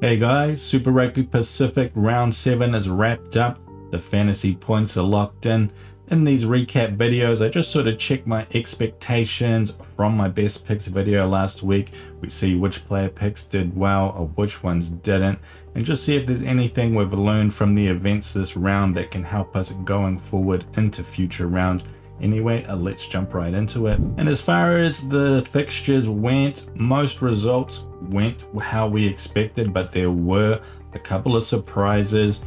Hey guys, Super Rugby Pacific Round 7 is wrapped up. The fantasy points are locked in. In these recap videos, I just sort of check my expectations from my best picks video last week. We see which player picks did well or which ones didn't, and just see if there's anything we've learned from the events this round that can help us going forward into future rounds. Anyway, let's jump right into it. And as far as the fixtures went, most results went how we expected, but there were a couple of surprises.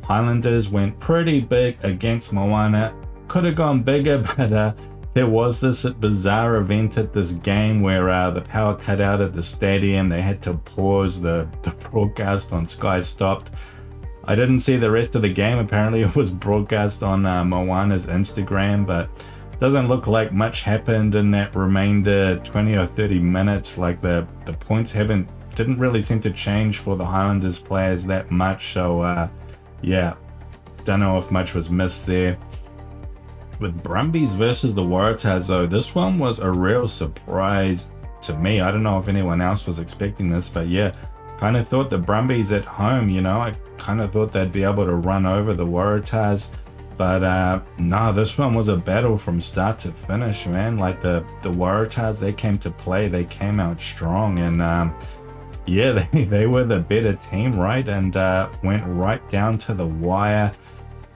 Highlanders went pretty big against Moana. Could have gone bigger, but there was this bizarre event at this game where the power cut out at the stadium. They had to pause the broadcast on Sky stopped. I didn't see the rest of the game. Apparently it was broadcast on Moana's Instagram, but it doesn't look like much happened in that remainder 20 or 30 minutes. Like the points didn't really seem to change for the Highlanders players that much. So yeah, don't know if much was missed there. With Brumbies versus the Waratahs though, this one was a real surprise to me. I don't know if anyone else was expecting this, but yeah, kind of thought the Brumbies at home, I kind of thought they'd be able to run over the Waratahs, but no, this one was a battle from start to finish, man. Like the Waratahs, they came to play, they came out strong, and yeah, they were the better team, right? And went right down to the wire,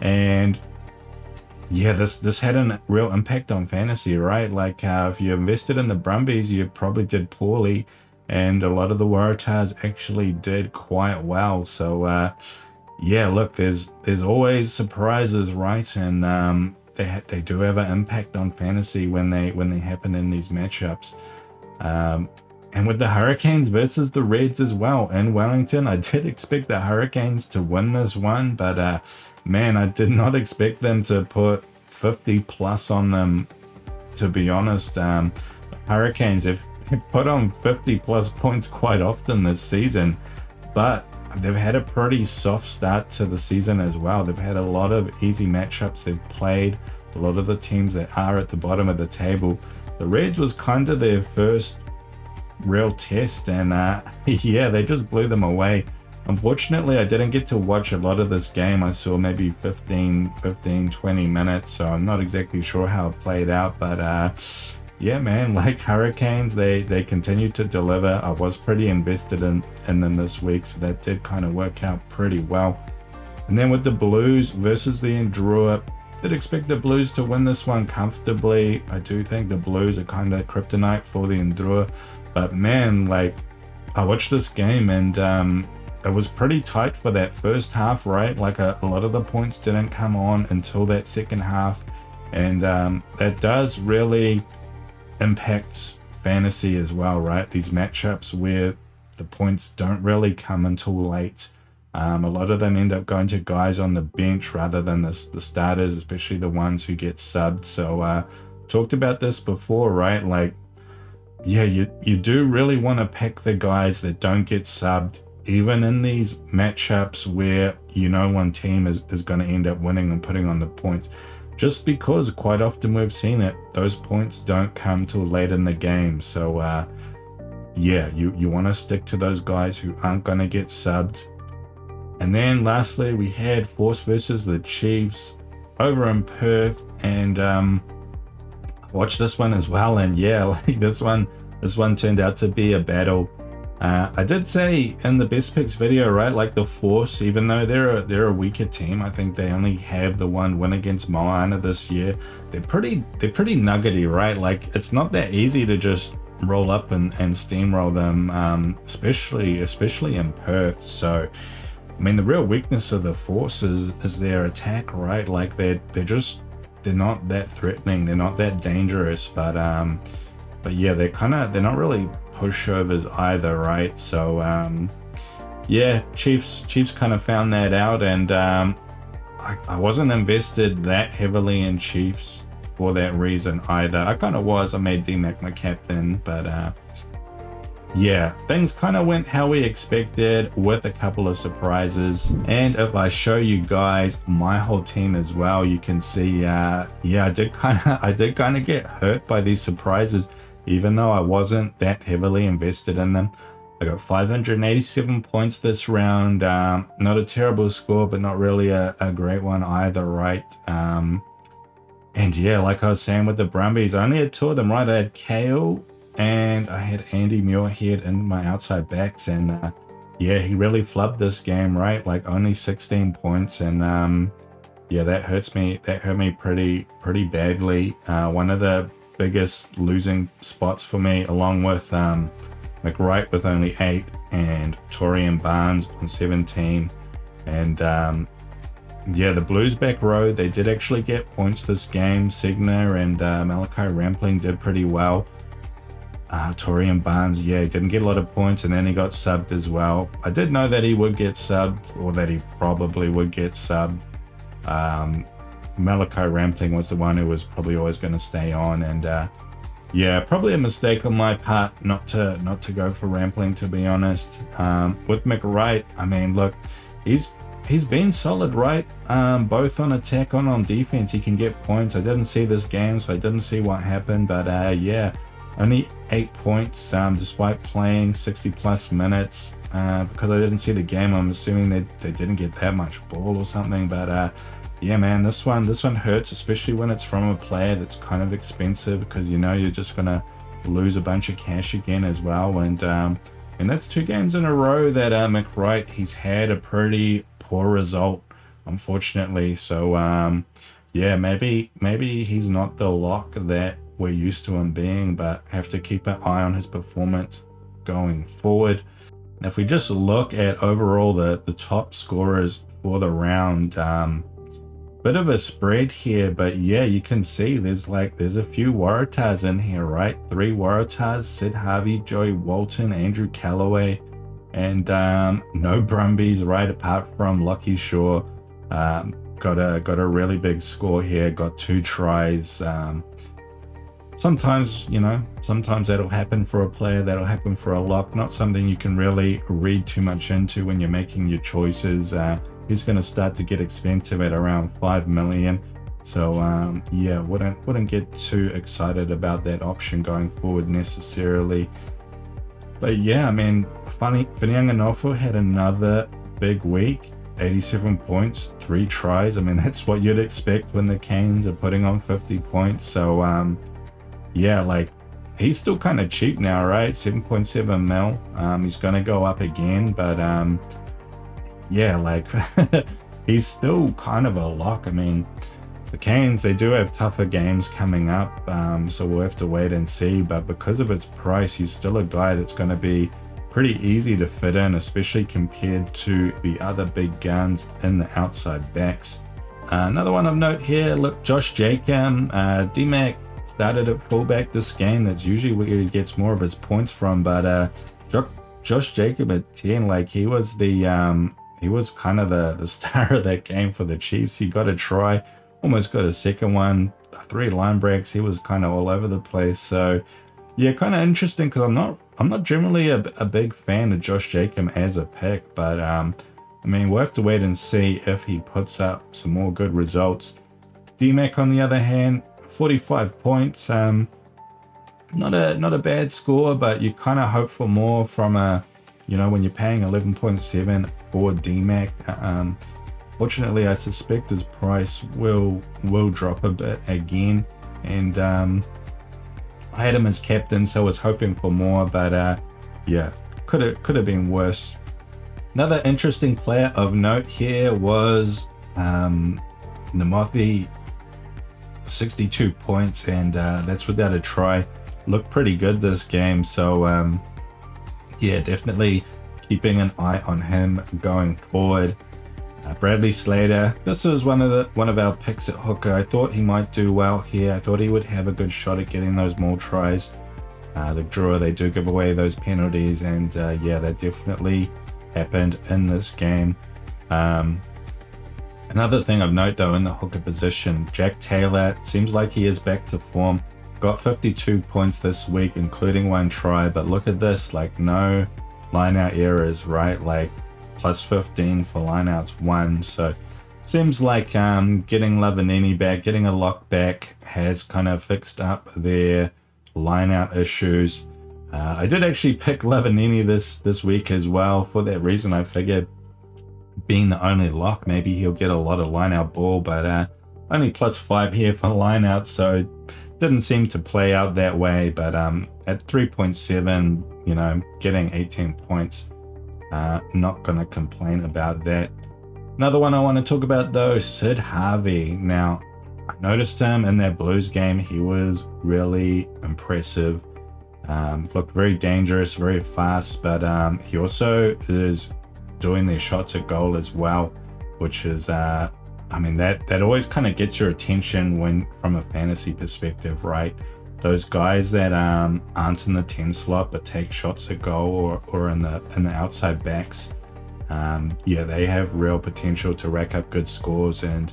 and yeah, this had a real impact on fantasy, right? Like if you invested in the Brumbies, you probably did poorly, and a lot of the Waratahs actually did quite well. So yeah, look, there's always surprises, right? And they do have an impact on fantasy when they happen in these matchups. And with the Hurricanes versus the Reds as well in Wellington, I did expect the Hurricanes to win this one, but man, I did not expect them to put 50 plus on them, to be honest. Hurricanes have put on 50 plus points quite often this season, but they've had a pretty soft start to the season as well. They've had a lot of easy matchups they've played, a lot of the teams that are at the bottom of the table. The Reds was kind of their first real test, and yeah, they just blew them away. Unfortunately, I didn't get to watch a lot of this game. I saw maybe 15, 20 minutes, so I'm not exactly sure how it played out, but yeah, man, like Hurricanes, they continued to deliver. I was pretty invested in them this week, so that did kind of work out pretty well. And then with the Blues versus the Endure, did expect the Blues to win this one comfortably. I do think the Blues are kind of kryptonite for the Endure, but man, like I watched this game and it was pretty tight for that first half, right? Like a lot of the points didn't come on until that second half, and that does really impact fantasy as well, right? These matchups where the points don't really come until late. A lot of them end up going to guys on the bench rather than the starters, especially the ones who get subbed. So talked about this before, right? Like, yeah, you do really want to pick the guys that don't get subbed, even in these matchups where one team is going to end up winning and putting on the points, just because quite often we've seen it, those points don't come till late in the game. So yeah, you want to stick to those guys who aren't going to get subbed. And then lastly, we had Force versus the Chiefs over in Perth, and watched this one as well, and yeah, like this one turned out to be a battle. I did say in the best picks video, right, like the Force, even though they're a weaker team, I think they only have the one win against Moana this year. They're pretty nuggety, right? Like it's not that easy to just roll up and steamroll them, especially in Perth. So I mean, the real weakness of the Force is their attack, right? Like they're not that threatening, they're not that dangerous, but yeah, they're not really pushovers either, right? So yeah, Chiefs kind of found that out, and I wasn't invested that heavily in Chiefs for that reason either. I kind of was. I made D-Mac my captain, but yeah, things kind of went how we expected with a couple of surprises. And if I show you guys my whole team as well, you can see yeah, I did kind of get hurt by these surprises, even though I wasn't that heavily invested in them. I got 587 points this round. Not a terrible score, but not really a great one either, right? And yeah, like I was saying with the Brumbies, I only had two of them, right? I had Kale and I had Andy Muirhead in my outside backs. And yeah, he really flubbed this game, right? Like only 16 points. And yeah, that hurts me. That hurt me pretty badly. One of the biggest losing spots for me, along with McWright with only 8 and Torian Barnes on 17. And yeah, the Blues back row, they did actually get points this game. Signer and Malachi Rampling did pretty well. Torian Barnes, yeah, he didn't get a lot of points, and then he got subbed as well. I did know that he would get subbed, or that he probably would get subbed. Malachi Rampling was the one who was probably always going to stay on, and yeah, probably a mistake on my part not to go for Rampling, to be honest. With McWright, I mean, look, he's been solid, right? Both on attack and on defense, he can get points. I didn't see this game, so I didn't see what happened, but yeah, only 8 points despite playing 60 plus minutes. Because I didn't see the game, I'm assuming they didn't get that much ball or something, but yeah, man, this one hurts, especially when it's from a player that's kind of expensive, because you know you're just gonna lose a bunch of cash again as well. And that's 2 games in a row that McWright, he's had a pretty poor result, unfortunately. So yeah, maybe he's not the lock that we're used to him being, but have to keep an eye on his performance going forward. And if we just look at overall the top scorers for the round, bit of a spread here, but yeah, you can see there's a few Waratahs in here, right? 3 Waratahs: Sid Harvey, Joey Walton, Andrew Callaway, and no Brumbies, right? Apart from Lockie Shaw. Got a really big score here, got 2 tries. Sometimes that'll happen for a player, that'll happen for a lock. Not something you can really read too much into when you're making your choices. He's going to start to get expensive at around 5 million. So yeah, wouldn't get too excited about that option going forward necessarily. But yeah, I mean, Whanianga had another big week. 87 points, 3 tries. I mean, that's what you'd expect when the Canes are putting on 50 points. So yeah, like, he's still kind of cheap now, right? 7.7 mil. He's gonna go up again, but yeah, like he's still kind of a lock. I mean, the Canes, they do have tougher games coming up, so we'll have to wait and see. But because of its price, he's still a guy that's going to be pretty easy to fit in, especially compared to the other big guns in the outside backs. Another one of note here, look, Josh Jacob, D-Mac started at fullback this game. That's usually where he gets more of his points from, but Josh Jacob at 10, like, he was kind of the star of that game for the Chiefs. He got a try, almost got a second one, 3 line breaks. He was kind of all over the place. So yeah, kind of interesting, because I'm not generally a big fan of Josh Jacob as a pick, but I mean, we'll have to wait and see if he puts up some more good results. D-Mac, on the other hand, 45 points. Not a bad score, but you kind of hope for more from when you're paying 11.7 for D-Mac. Fortunately, I suspect his price will drop a bit again, and I had him as captain, so I was hoping for more, but yeah, could have been worse. Another interesting player of note here was Namothi, 62 points, and that's without a try. Looked pretty good this game, so yeah, definitely keeping an eye on him going forward. Bradley Slater, this was one of our picks at hooker. I thought he might do well here. I thought he would have a good shot at getting those more tries. The Drua, they do give away those penalties, and yeah, that definitely happened in this game. Another thing of note though, in the hooker position, Jack Taylor, seems like he is back to form. Got 52 points this week, including 1 try, but look at this, like, no line out errors, right? Like, plus 15 for line outs 1. So seems like getting Lavanini back, getting a lock back, has kind of fixed up their line out issues. I did actually pick Lavanini this week as well. For that reason, I figured being the only lock, maybe he'll get a lot of line out ball, but only +5 here for line out, so didn't seem to play out that way. But at 3.7, you know, getting 18 points, not gonna complain about that. Another one I want to talk about though, Sid Harvey. Now, I noticed him in that Blues game. He was really impressive. Looked very dangerous, very fast, but he also is doing their shots at goal as well, which is, I mean, that always kind of gets your attention when, from a fantasy perspective, right? Those guys that aren't in the 10 slot but take shots at goal or in the outside backs, yeah, they have real potential to rack up good scores. And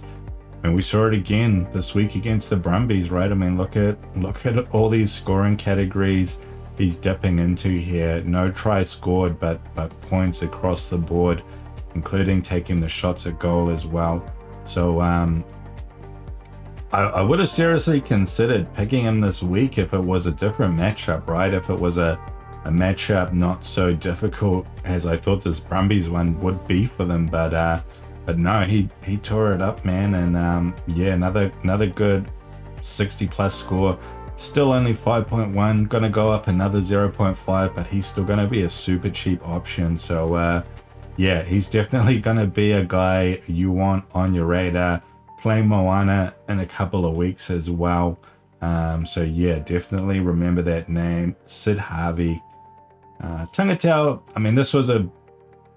we saw it again this week against the Brumbies, right? I mean, look at all these scoring categories he's dipping into here. No try scored, but points across the board, including taking the shots at goal as well. So I would have seriously considered picking him this week if it was a different matchup, right? If it was a matchup not so difficult as I thought this Brumbies one would be for them, but no, he tore it up, man. And yeah, another good 60 plus score. Still only 5.1, gonna go up another 0.5, but he's still gonna be a super cheap option. So yeah, he's definitely gonna be a guy you want on your radar, playing Moana in a couple of weeks as well. So yeah, definitely remember that name, Sid Harvey. Tangitau, I mean, this was a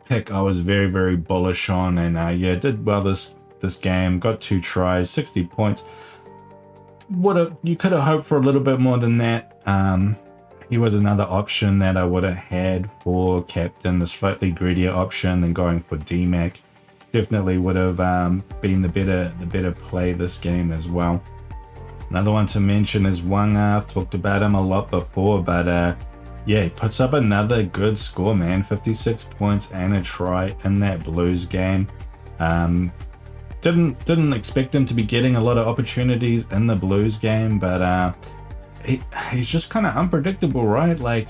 pick I was very, very bullish on, and yeah, did well this game, got 2 tries, 60 points. You could have hoped for a little bit more than that. He was another option that I would have had for captain, the slightly greedier option than going for DMAC. Definitely would have been the better play this game as well. Another one to mention is Wanga. I've talked about him a lot before, but yeah, he puts up another good score, man. 56 points and a try in that Blues game. Didn't expect him to be getting a lot of opportunities in the Blues game, but he's just kind of unpredictable, right? Like,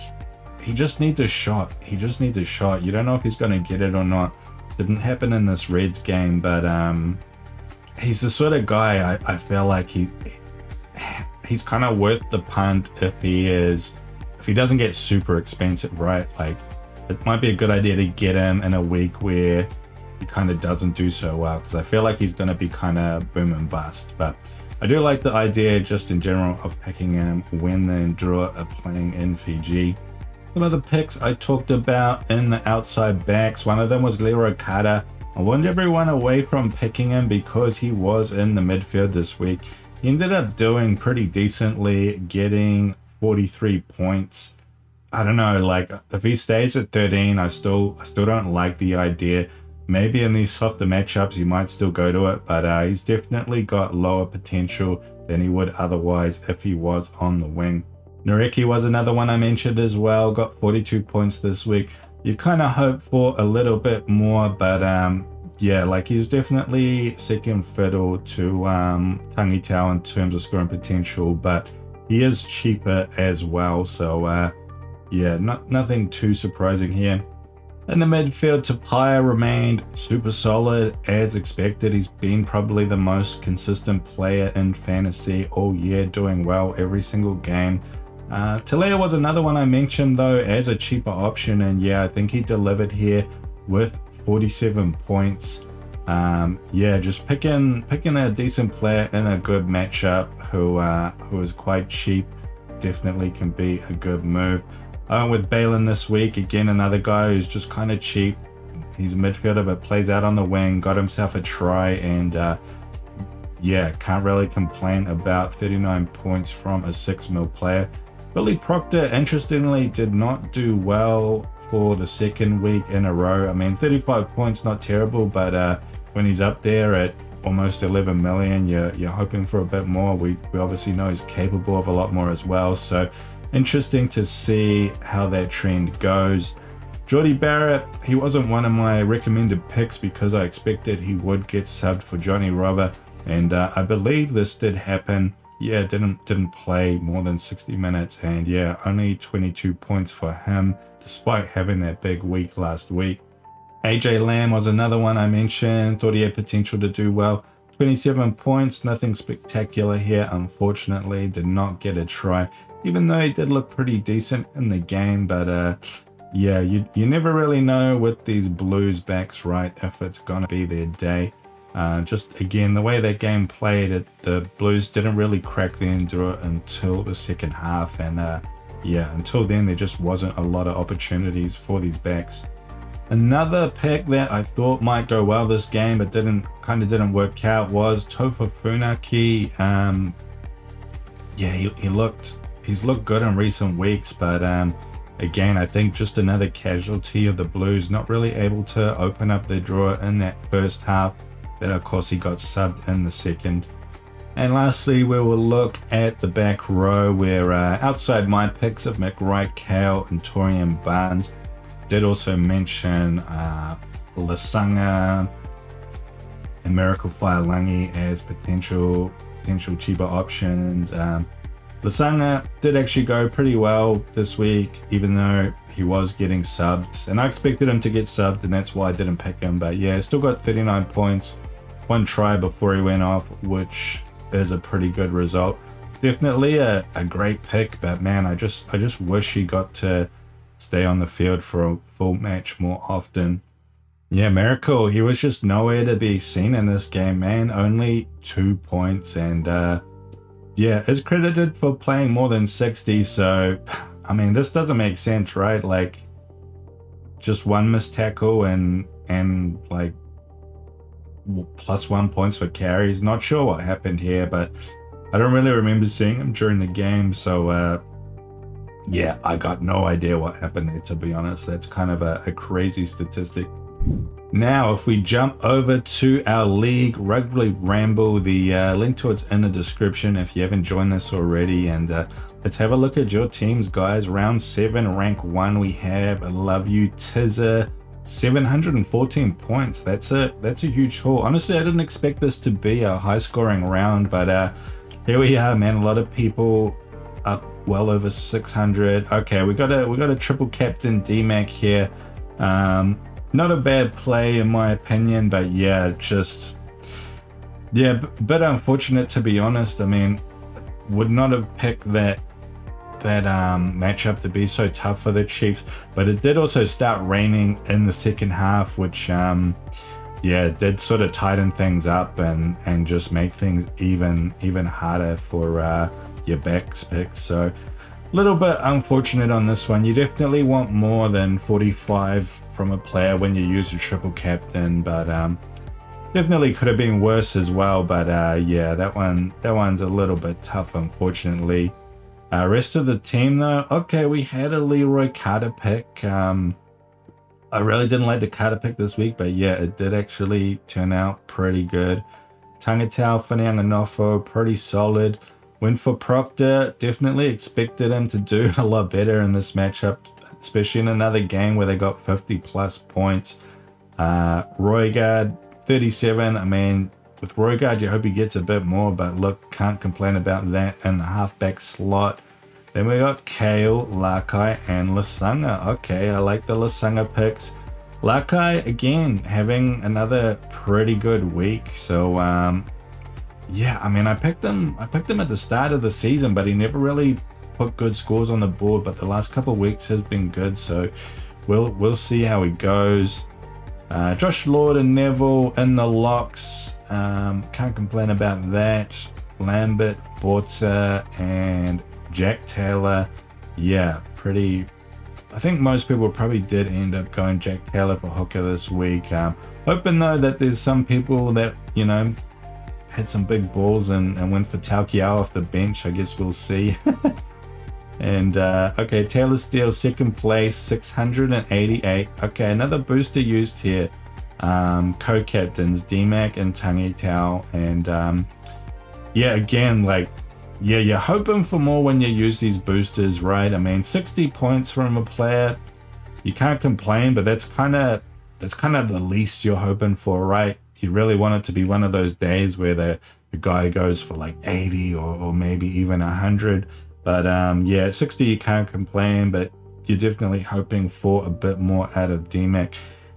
he just needs a shot. You don't know if he's going to get it or not. Didn't happen in this Reds game, but he's the sort of guy I feel like he's kind of worth the punt if he doesn't get super expensive, right? Like, it might be a good idea to get him in a week where he kind of doesn't do so well, because I feel like he's going to be kind of boom and bust. But I do like the idea just in general of picking him when the Ndrua are playing in Fiji. Some other picks I talked about in the outside backs, one of them was Leroy Carter. I warned everyone away from picking him because he was in the midfield this week. He ended up doing pretty decently, getting 43 points. I don't know, like, if he stays at 13, I still don't like the idea. Maybe in these softer matchups you might still go to it, but he's definitely got lower potential than he would otherwise if he was on the wing. Nareki was another one I mentioned as well, got 42 points this week. You kind of hope for a little bit more, but yeah, like, he's definitely second fiddle to Tangitau in terms of scoring potential, but he is cheaper as well, so yeah, nothing too surprising here. In the midfield, Tapia remained super solid as expected. He's been probably the most consistent player in fantasy all year, doing well every single game. Talia was another one I mentioned though as a cheaper option, and yeah, I think he delivered here with 47 points. Yeah, just picking a decent player in a good matchup who is quite cheap definitely can be a good move. With Balin this week, again, another guy who's just kind of cheap. He's a midfielder but plays out on the wing, got himself a try, and yeah, can't really complain about 39 points from a 6 mil player. Billy Proctor, interestingly, did not do well for the second week in a row. I mean, 35 points, not terrible, but when he's up there at almost 11 million, you're hoping for a bit more. We obviously know he's capable of a lot more as well, so interesting to see how that trend goes. Jordy Barrett, he wasn't one of my recommended picks because I expected he would get subbed for Johnny Robber, and I believe this did happen. yeah, didn't play more than 60 minutes, and yeah, only 22 points for him, despite having that big week last week. AJ Lamb was another one I mentioned, thought he had potential to do well. 27 points, nothing spectacular here, unfortunately, did not get a try, even though he did look pretty decent in the game, but yeah, you never really know with these Blues backs, right, if it's gonna be their day. Just again, the way that game played, the Blues didn't really crack the enduro until the second half, and yeah, until then there just wasn't a lot of opportunities for these backs. Another pick that I thought might go well this game, but didn't work out, was Tofa Funaki. Yeah, he's looked good in recent weeks, but again, I think just another casualty of the Blues, not really able to open up their draw in that first half. Then of course he got subbed in the second. And lastly, we will look at the back row, where outside my picks of McWright, Kale, and Torian Barnes, did also mention Lasanga and Miracle Failangi as potential cheaper options. Lasanga did actually go pretty well this week, even though he was getting subbed, and I expected him to get subbed, and that's why I didn't pick him. But yeah, still got 39 points, one try before he went off, which is a pretty good result. Definitely a great pick, but man, I just wish he got to stay on the field for a full match more often. Yeah, Miracle, he was just nowhere to be seen in this game, man. Only 2 points, and yeah, is credited for playing more than 60, so I mean, this doesn't make sense, right? Like, just one missed tackle and like +1 points for carries. Not sure what happened here, but I don't really remember seeing him during the game, so yeah, I got no idea what happened there, to be honest. That's kind of a crazy statistic. Now, if we jump over to our league, Rugby Ramble, the link to it's in the description if you haven't joined this already. And let's have a look at your teams, guys. Round 7, rank 1, we have I Love You Tizza, 714 points. That's a huge haul. Honestly, I didn't expect this to be a high-scoring round, but here we are, man. A lot of people up well over 600. Okay, we got a triple captain DMAC here. Not a bad play in my opinion, but yeah, bit unfortunate, to be honest. I mean, would not have picked that matchup to be so tough for the Chiefs, but it did also start raining in the second half, which yeah, did sort of tighten things up and just make things even harder for your backs picks. So a little bit unfortunate on this one. You definitely want more than 45 from a player when you use a triple captain, but definitely could have been worse as well. But yeah, that one's a little bit tough, unfortunately. Rest of the team though, okay, we had a Leroy Carter pick. I really didn't like the Carter pick this week, but yeah, it did actually turn out pretty good. Tangatau Whaneanganofo, pretty solid. Went for Proctor, definitely expected him to do a lot better in this matchup, especially in another game where they got 50 plus points. Roygaard, 37. I mean, with Roygaard, you hope he gets a bit more, but look, can't complain about that in the halfback slot. Then we got Kale, Lakai, and Lasanga. Okay, I like the Lasanga picks. Lakai, again, having another pretty good week. So, yeah, I mean, I picked him at the start of the season, but he never really put good scores on the board. But the last couple of weeks has been good, so we'll see how he goes. Josh Lord and Neville in the locks. Can't complain about that. Lambert, Borta, and Jack Taylor. Yeah, pretty. I think most people probably did end up going Jack Taylor for hooker this week. Hoping though that there's some people that, you know, had some big balls and went for Taukiao off the bench. I guess we'll see. And okay, Taylor Steele, second place, 688. Okay, another booster used here. Co-captains DMAC and Tangi Tau, and yeah, again, like, yeah, you're hoping for more when you use these boosters, right? I mean, 60 points from a player, you can't complain, but that's kind of the least you're hoping for, right? you really want it to be one of those days where the guy goes for like 80 or maybe even 100. But yeah, 60 you can't complain, but you're definitely hoping for a bit more out of DMAC.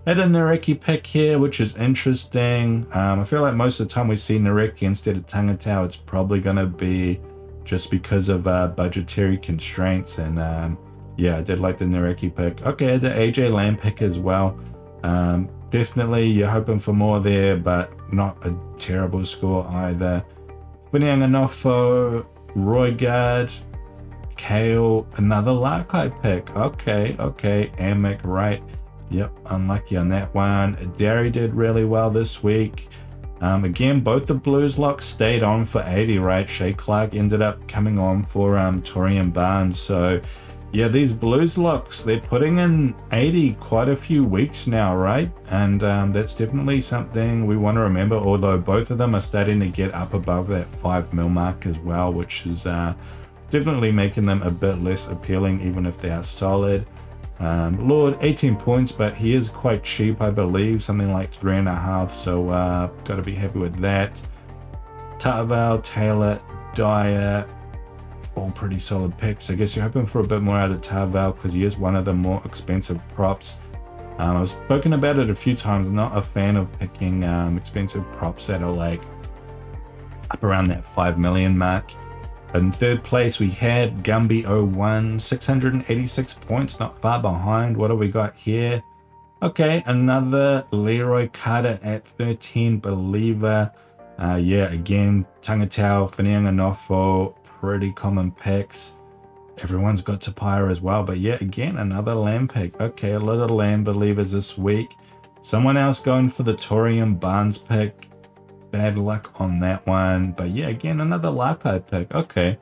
Had a Nareki pick here, which is interesting. I feel like most of the time we see Nareki instead of Tangatau, it's probably going to be just because of budgetary constraints. And yeah, I did like the Nareki pick. Okay, the AJ Lamb pick as well. Definitely you're hoping for more there, but not a terrible score either. Winianganofo, Roygard, Kale, another Larkai pick. Okay, and McWright. Yep, unlucky on that one. Derry did really well this week. Again, both the Blues locks stayed on for 80, right? Shay Clark ended up coming on for Torian Barnes. So yeah, these Blues locks, they're putting in 80 quite a few weeks now, right? And that's definitely something we want to remember, although both of them are starting to get up above that 5 mil mark as well, which is definitely making them a bit less appealing, even if they are solid. Lord, 18 points, but he is quite cheap, I believe, something like 3.5, so got to be happy with that. Tarval, Taylor, Dyer, all pretty solid picks. I guess you're hoping for a bit more out of Tarval because he is one of the more expensive props. I've spoken about it a few times. I'm not a fan of picking expensive props that are like up around that 5 million mark. In third place, we had Gumby 01, 686 points, not far behind. What do we got here? Okay, another Leroy Carter at 13, Believer. Yeah, again, Tangatau, Winianganofo, pretty common picks. Everyone's got Tapira as well, but yeah, again, another Lamb pick. Okay, a lot of Lamb Believers this week. Someone else going for the Torian Barnes pick. Bad luck on that one, but yeah, again, another Larkai pick. Okay,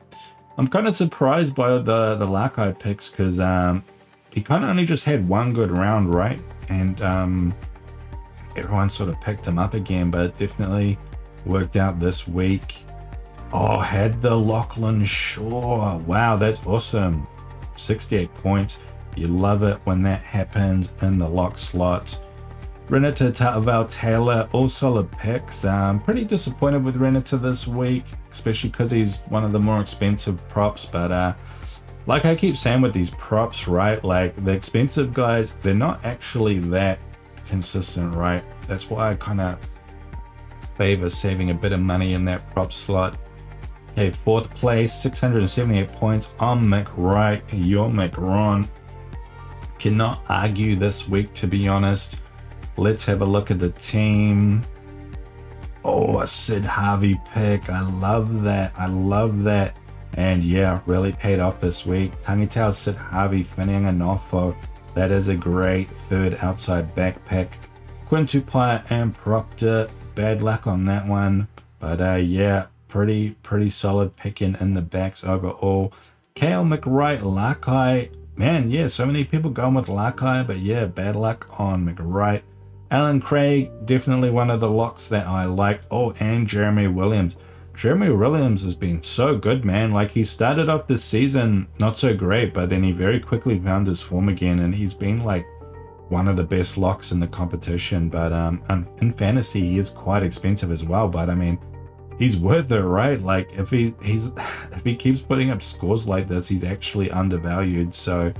I'm kind of surprised by the Larkai picks because he kind of only just had one good round, right? And everyone sort of picked him up again, but it definitely worked out this week. Oh, had the Lachlan Shaw. Wow, that's awesome. 68 points. You love it when that happens in the lock slots. Renata, Ta'aval, Taylor, all solid picks. Pretty disappointed with Renata this week, especially because he's one of the more expensive props. But like I keep saying with these props, right? Like the expensive guys, they're not actually that consistent, right? That's why I kind of favor saving a bit of money in that prop slot. Okay, fourth place, 678 points on McWright. Your McRon. Cannot argue this week, to be honest. Let's have a look at the team. Oh, a Sid Harvey pick. I love that. I love that. And yeah, really paid off this week. Tangitau, Sid Harvey, Winianganofo. That is a great third outside back pick. Quintupai and Proctor. Bad luck on that one. But yeah, pretty solid picking in the backs overall. Kale McWright, Larkai. Man, yeah, so many people going with Larkai, but yeah, bad luck on McWright. Alan Craig, definitely one of the locks that I like. Oh, and Jeremy Williams. Jeremy Williams has been so good, man. Like, he started off this season not so great, but then he very quickly found his form again, and he's been like one of the best locks in the competition. But in fantasy, he is quite expensive as well. But I mean, he's worth it, right? Like, if he keeps putting up scores like this, he's actually undervalued. So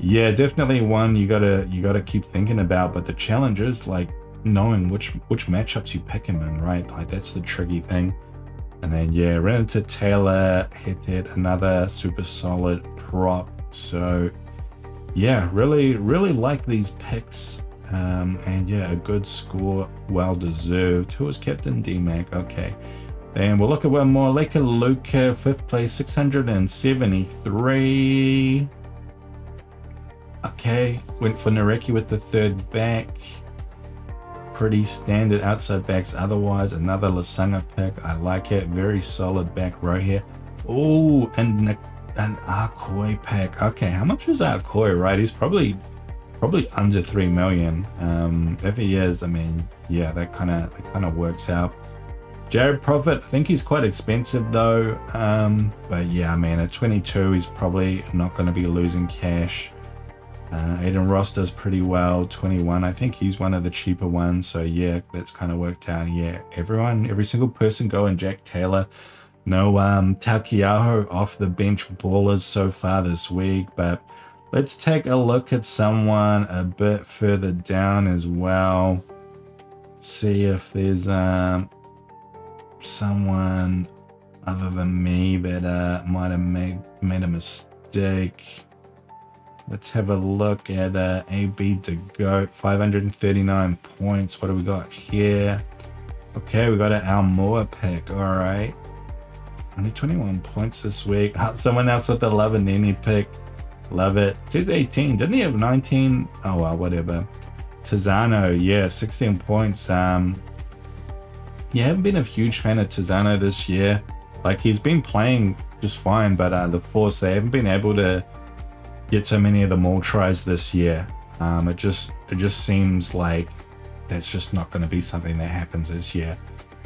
yeah, definitely one you gotta keep thinking about. But the challenge is like knowing which matchups you pick him in, right? Like, that's the tricky thing. And then yeah, ran into Taylor, hit another super solid prop. So yeah, really like these picks. And yeah, a good score, well deserved. Who was captain? DMAC. Okay. And we'll look at one more. Leka Luka, 5th place, 673. Okay, went for Nareki with the third back. Pretty standard outside backs otherwise. Another Lasanga pick. I like it. Very solid back row here. Oh, and an Arkoi pack. Okay, how much is Arkoi, right? He's probably under 3 million. If he is, I mean, yeah, that kind of works out. Jared Prophet, I think he's quite expensive though. But yeah, I mean, at 22, he's probably not going to be losing cash. Aiden Ross does pretty well, 21. I think he's one of the cheaper ones. So yeah, that's kind of worked out. Yeah, every single person going Jack Taylor. No Takiaho off the bench ballers so far this week, but let's take a look at someone a bit further down as well. See if there's someone other than me that might have made a mistake. Let's have a look at AB to go. 539 points. What do we got here? Okay, we got an Almoa pick. All right. Only 21 points this week. Someone else with the Lavanini pick. Love it. It says 18. Didn't he have 19? Oh, well, whatever. Tizano, yeah, 16 points. Yeah, I haven't been a huge fan of Tizano this year. Like, he's been playing just fine, but the Force, they haven't been able to get so many of the maul tries this year. It just seems like that's just not going to be something that happens this year.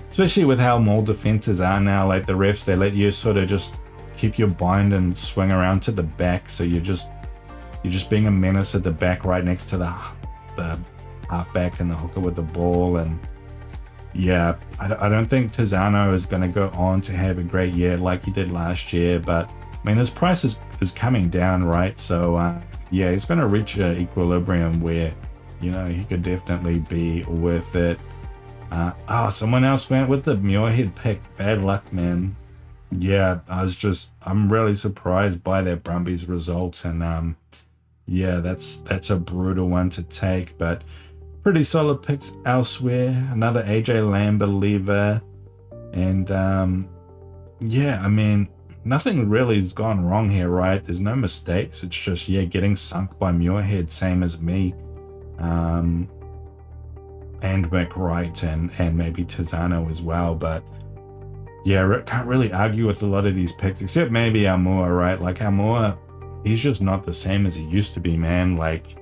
Especially with how maul defenses are now. Like, the refs, they let you sort of just keep your bind and swing around to the back, so you're just being a menace at the back right next to the halfback and the hooker with the ball. And yeah, I don't think Tizano is going to go on to have a great year like he did last year, but I mean, his price is coming down, right? So yeah, he's going to reach an equilibrium where, you know, he could definitely be worth it. Oh, someone else went with the Muirhead pick. Bad luck, man. Yeah, I'm really surprised by that Brumbies results, and yeah, that's a brutal one to take, but pretty solid picks elsewhere. Another AJ Lamb believer, and yeah, I mean, nothing really has gone wrong here, right? There's no mistakes. It's just, yeah, getting sunk by Muirhead, same as me. And McWright and maybe Tizano as well, but yeah, can't really argue with a lot of these picks, except maybe Almoa, right? Like, Almoa, he's just not the same as he used to be, man. Like,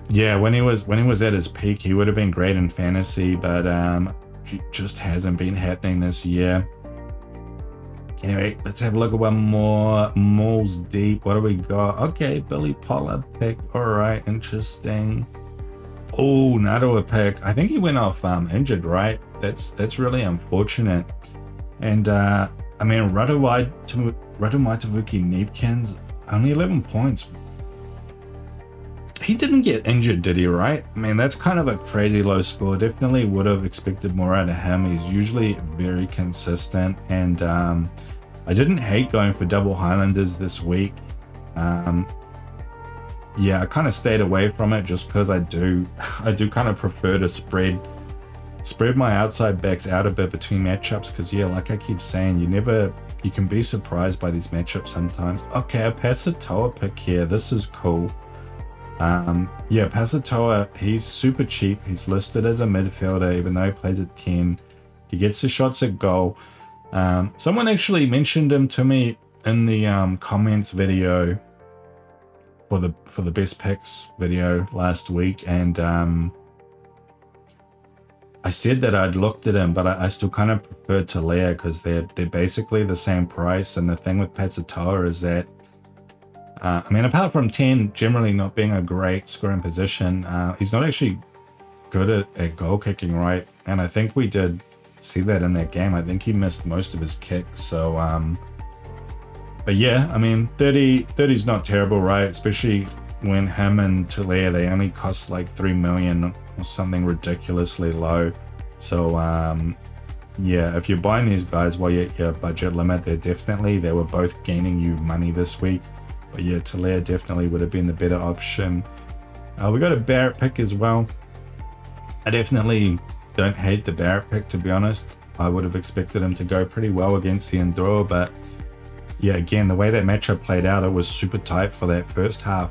yeah, when he was at his peak, he would have been great in fantasy, but it just hasn't been happening this year. Anyway, let's have a look at one more. Mauls deep. What do we got? Okay, Billy Pollard pick. All right, interesting. Oh, Nadawa pick. I think he went off injured, right? That's really unfortunate. And I mean, Radomaitavuki Needkins, only 11 points. He didn't get injured, did he, right? I mean, that's kind of a crazy low score. Definitely would have expected more out of him. He's usually very consistent, and I didn't hate going for double Highlanders this week. Yeah, I kind of stayed away from it just because I do kind of prefer to spread my outside backs out a bit between matchups, because yeah, like I keep saying, you can be surprised by these matchups sometimes. Okay, a Pasatoa pick here. This is cool. Yeah, Pasatoa, he's super cheap. He's listed as a midfielder, even though he plays at 10. He gets the shots at goal. Someone actually mentioned him to me in the comments video for the best picks video last week, and I said that I'd looked at him, but I still kind of prefer Talea because they're basically the same price. And the thing with Pasatoa is that I mean, apart from 10 generally not being a great scoring position, he's not actually good at goal kicking, right? And I think we did see that in that game. I think he missed most of his kicks. So, but yeah, I mean, 30's not terrible, right? Especially when him and Talea, they only cost like 3 million or something ridiculously low. So, yeah, if you're buying these guys while you're at your budget limit, they were both gaining you money this week. But yeah, Talea definitely would have been the better option. We got a Barrett pick as well. I definitely don't hate the Barrett pick, to be honest. I would have expected him to go pretty well against the Enduro, but yeah, again, the way that matchup played out, it was super tight for that first half.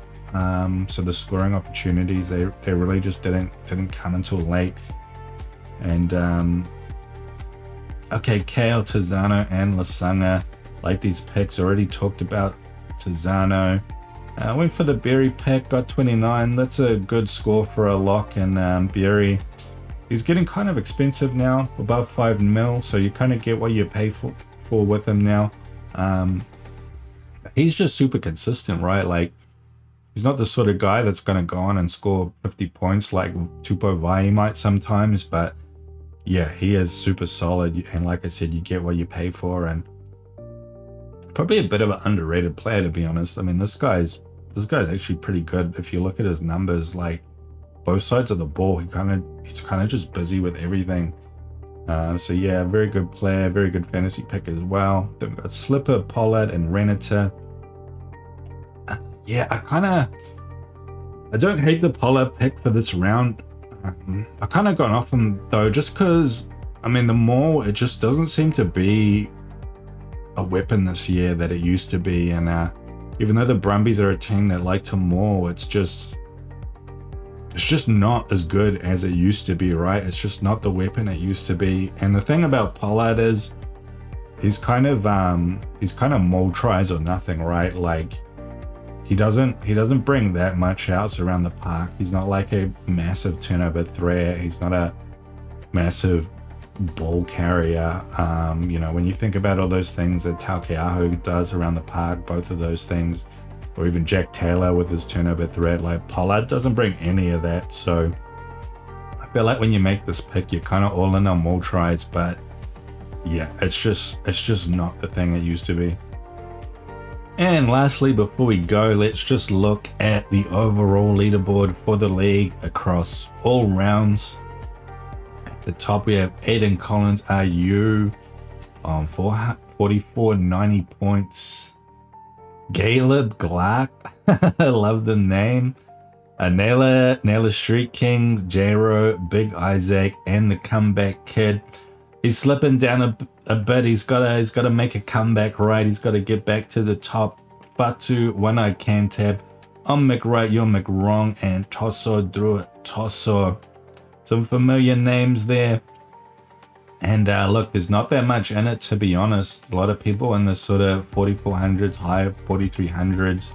So the scoring opportunities, they really just didn't come until late. And okay, Kale, Tizano, and Lasanga, like these picks, already talked about Tizano. Went for the Berry pick, got 29. That's a good score for a lock. And Berry, he's getting kind of expensive now, above 5 mil, so you kind of get what you pay for with him now. He's just super consistent, right? Like, He's not the sort of guy that's going to go on and score 50 points like Tupo Vai might sometimes, but yeah, he is super solid. And like I said, you get what you pay for, and probably a bit of an underrated player, to be honest. I mean, this guy's actually pretty good. If you look at his numbers, like both sides of the ball, he's kind of just busy with everything. So yeah, very good player, very good fantasy pick as well. Then we've got Slipper, Pollard, and Renata. Yeah, I don't hate the Pollard pick for this round. I kind of gone off him though, just because, I mean, the Maul, it just doesn't seem to be a weapon this year that it used to be. And even though the Brumbies are a team that like to Maul, it's just not as good as it used to be, right? It's just not the weapon it used to be. And the thing about Pollard is he's kind of Maul tries or nothing, right? Like, he doesn't bring that much outs around the park. He's not like a massive turnover threat. He's not a massive ball carrier. You know, when you think about all those things that Taukeaho does around the park, both of those things, or even Jack Taylor with his turnover threat, like Pollard doesn't bring any of that. So I feel like when you make this pick, you're kind of all in on Maul tries, but yeah, it's just not the thing it used to be. And lastly, before we go, let's just look at the overall leaderboard for the league across all rounds. At the top, we have Aiden Collins, RU, on 4490 points. Caleb Clark, I love the name. Naylor Street Kings, J-Ro, Big Isaac, and the Comeback Kid. He's slipping down a bit. He's gotta make a comeback, right? He's got to get back to the top. Fatu, One Eye Cantab, I'm McRight, you're McWrong, and Tosso Druid Tosso. Some familiar names there. And look, there's not that much in it, to be honest. A lot of people in the sort of 4400s, high 4300s.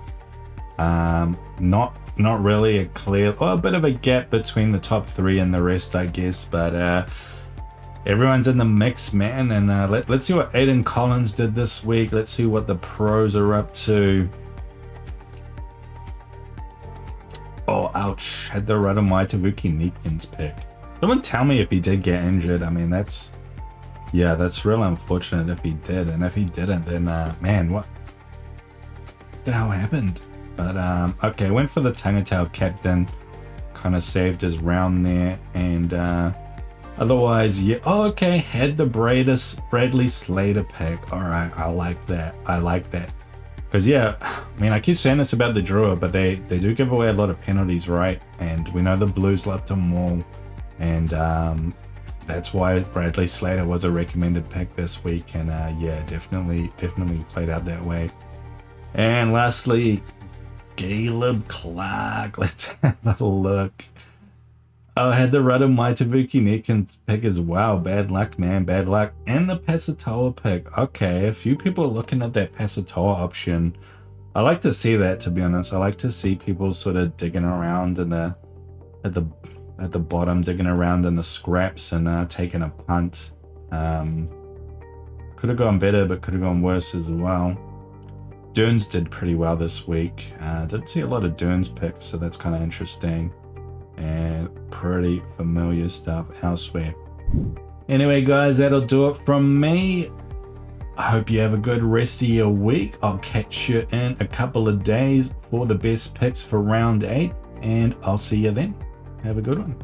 Not really a clear, or a bit of a gap between the top three and the rest, I guess. But everyone's in the mix, man. And let's see what Aiden Collins did this week. Let's see what the pros are up to. Oh, ouch. Had the Radamai Tavuki Neekins pick. Someone tell me if he did get injured. I mean, that's real unfortunate if he did. And if he didn't, then man, what the hell happened? But okay, went for the Tangatail captain. Kind of saved his round there. And otherwise, yeah. Oh, okay, had the Bradley Slater pick. All right, I like that. Because yeah, I mean, I keep saying this about the Drua, but they do give away a lot of penalties, right? And we know the Blues love to maul, and that's why Bradley Slater was a recommended pick this week. And yeah, definitely played out that way. And lastly, Caleb Clark. Let's have a look. Oh, I had the Radamai Tavuki Neekins pick as well. Bad luck, man. Bad luck. And the Pasatoa pick. Okay, a few people looking at that Pasatoa option. I like to see that, to be honest. I like to see people sort of digging around in the at the bottom, digging around in the scraps and taking a punt. Could have gone better, but could have gone worse as well. Dunes did pretty well this week. Didn't see a lot of Dunes picks, so that's kind of interesting. And pretty familiar stuff elsewhere. Anyway, guys, that'll do it from me. I hope you have a good rest of your week. I'll catch you in a couple of days for the best picks for round 8, and I'll see you then. Have a good one.